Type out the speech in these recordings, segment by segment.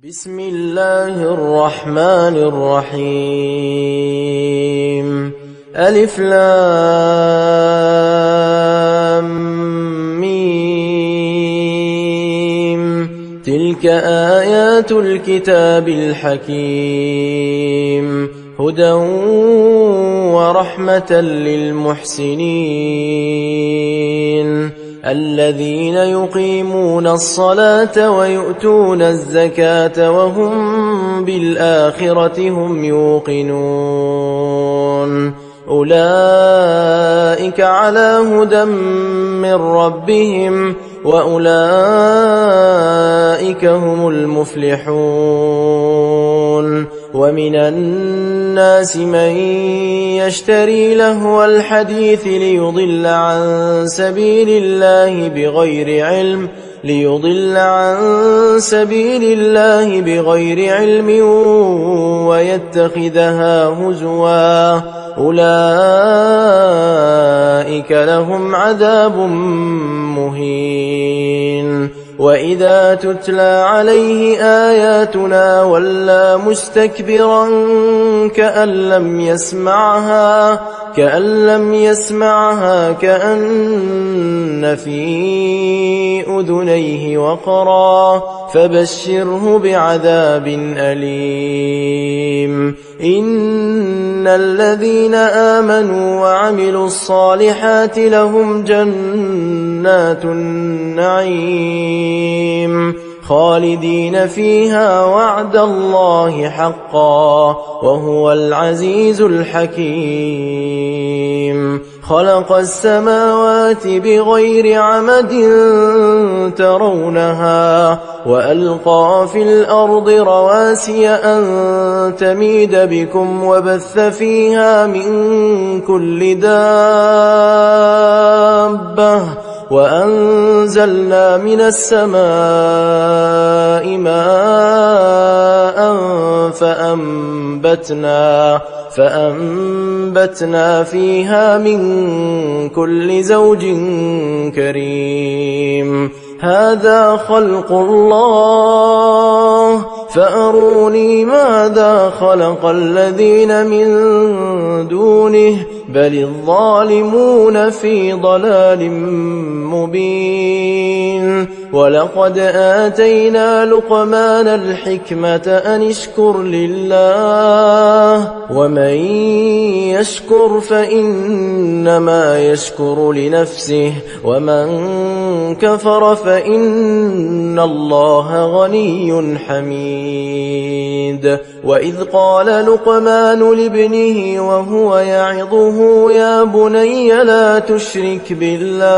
بسم الله الرحمن الرحيم. ألف لام ميم. تلك آيات الكتاب الحكيم، هدى ورحمة للمحسنين الذين يقيمون الصلاة ويؤتون الزكاة وهم بالآخرة هم يوقنون. أولئك على هدى من ربهم وأولئك هم المفلحون. ومن الناس من يشتري لهو الحديث ليضل عن سبيل الله بغير علم ويتخذها هزوا. أولئك لهم عذاب مهين. وإذا تتلى عليه آياتنا ولى مستكبرا كأن لم يسمعها كأن في أذنيه وقرا. فبشره بعذاب أليم. إن الذين آمنوا وعملوا الصالحات لهم جنات النعيم خالدين فيها وعد الله حقا وهو العزيز الحكيم. خلق السماوات بغير عمد ترونها وألقى في الأرض رواسي أن تميد بكم وبث فيها من كل دابة وأنزلنا من السماء ماء فأنبتنا فيها من كل زوج كريم. هذا خلق الله فأروني ماذا خلق الذين من دونه بل الظالمون في ضلال مبين. ولقد آتينا لقمان الحكمة أن اشكر لله ومن يشكر فإنما يشكر لنفسه ومن كفر فإن الله غني حميد. وإذ قال لقمان لابنه وهو يعظه يا بني لا تشرك بالله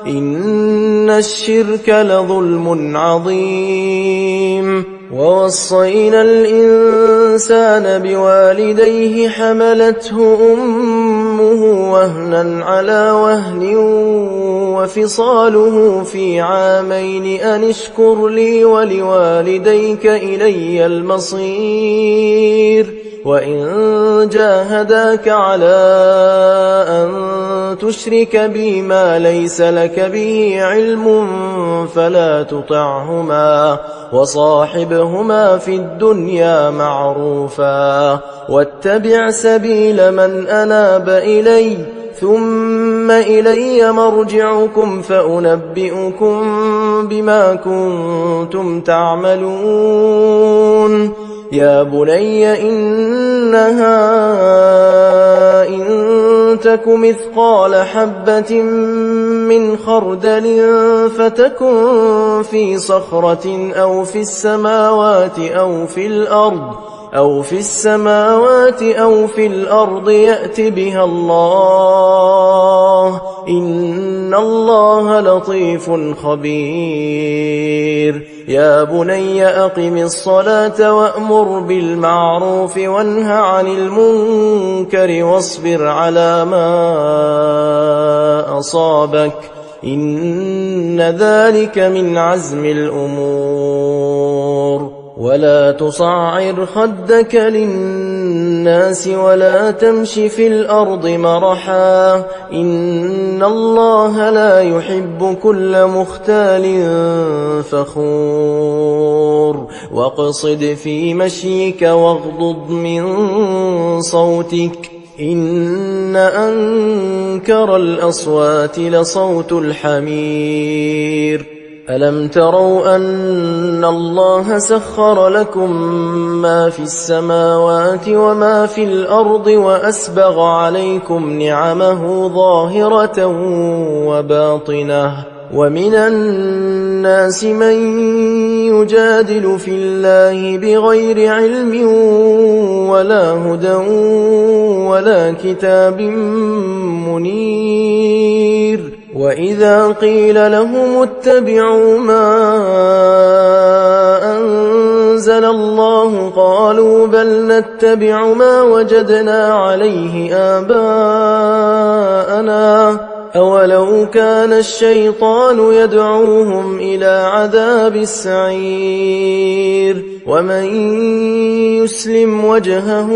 إن الشرك لظلم عظيم. ووصينا الإنسان بوالديه حملته أمه وهنا على وهن وفصاله في عامين أن اشكر لي ولوالديك إلي المصير. وإن جاهداك على أن تشرك بي ما ليس لك به علم فلا تطعهما وصاحبهما في الدنيا معروفا واتبع سبيل من أناب إلي ثم إلي مرجعكم فأنبئكم بما كنتم تعملون. يا بني إنها إن تك مثقال حبة من خردل فتكن في صخرة أو في السماوات أو في الأرض يأت بها الله إن الله لطيف خبير. يا بني أقم الصلاة وأمر بالمعروف وانه عن المنكر واصبر على ما أصابك إن ذلك من عزم الأمور. ولا تصعر خدك للناس الناس ولا تمش في الأرض مرحا إن الله لا يحب كل مختال فخور واقصد في مشيك واغضض من صوتك إن أنكر الأصوات لصوت الحمير ألم تروا أن الله سخر لكم ما في السماوات وما في الأرض وأسبغ عليكم نعمه ظاهرة وباطنة ومن الناس من يجادل في الله بغير علم ولا هدى ولا كتاب منير وإذا قيل لهم اتبعوا ما أنزل الله قالوا بل نتبع ما وجدنا عليه آباءنا أولو كان الشيطان يدعوهم إلى عذاب السعير ومن يسلم وجهه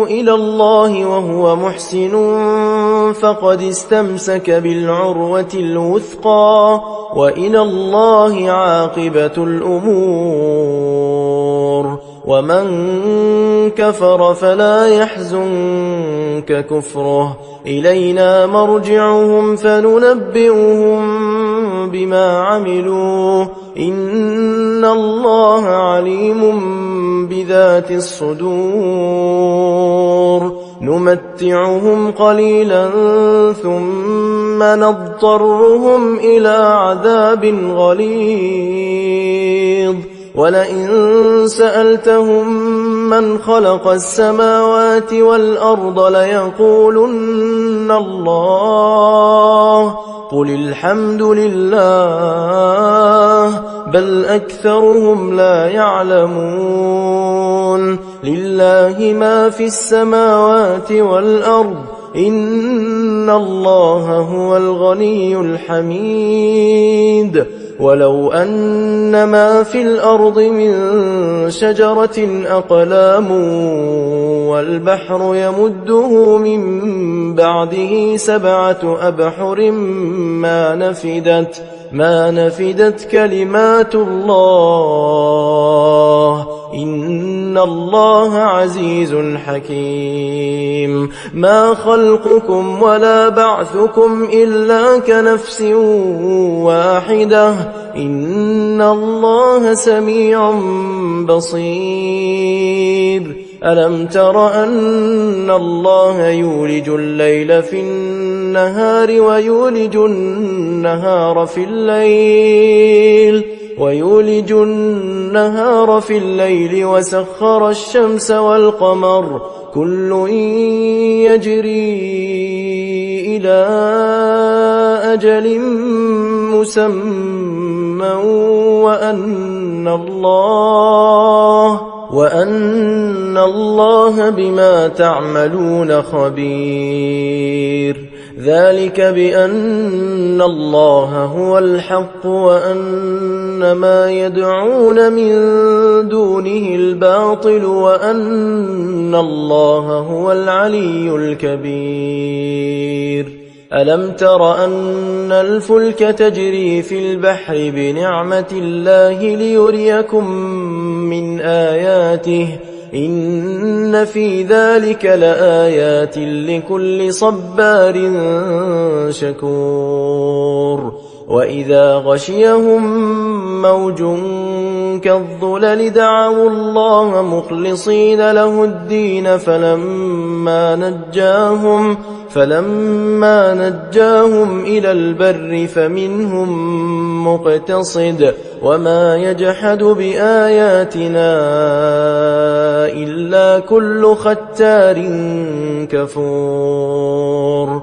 إلى الله وهو محسن فقد استمسك بالعروة الوثقى وإلى الله عاقبة الأمور ومن كفر فلا يحزنك كفره إلينا مرجعهم فننبئهم بما عملوا إن الله عليم بذات الصدور نمتعهم قليلا ثم نضطرهم إلى عذاب غليظ ولئن سألتهم من خلق السماوات والأرض ليقولن الله قل الحمد لله بل أكثرهم لا يعلمون لله ما في السماوات والأرض إن الله هو الغني الحميد ولو أن ما في الأرض من شجرة أقلام والبحر يمده من بعده 7 أبحر ما نفدت كلمات الله إن الله عزيز حكيم ما خلقكم ولا بعثكم إلا كنفس واحدة إن الله سميع بصير ألم تر أن الله يولج الليل في النهار ويولج النهار في الليل وسخر الشمس والقمر كل يجري إلى أجل مسمى وأن الله بما تعملون خبير ذلك بأن الله هو الحق وأن ما يدعون من دونه الباطل وأن الله هو العلي الكبير ألم تر أن الفلك تجري في البحر بنعمة الله ليريكم من آياته إن في ذلك لآيات لكل صبار شكور وإذا غشيهم موج كالظلل دعوا الله مخلصين له الدين فلما نجاهم إلى البر فمنهم مقتصد وما يجحد بآياتنا إلا كل ختار كفور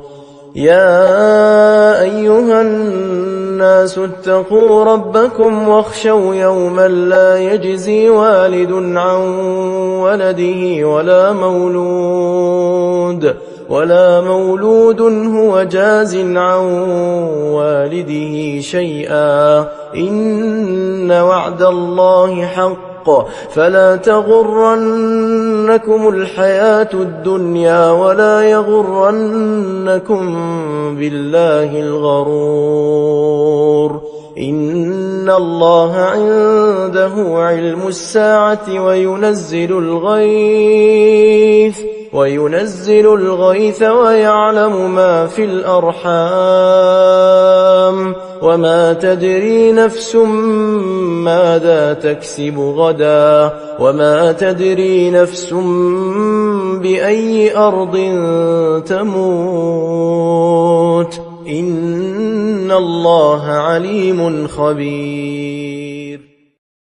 يا أيها الناس اتقوا ربكم واخشوا يوما لا يجزي والد عن ولده ولا مولود هو جاز عن والده شيئا إن وعد الله حق بالحق فلا تغرنكم الحياة الدنيا ولا يغرنكم بالله الغرور إن الله عنده علم الساعة وينزل الغيث ويعلم ما في الأرحام وما تدري نفس ماذا تكسب غدا وما تدري نفس بأي أرض تموت إن الله عليم خبير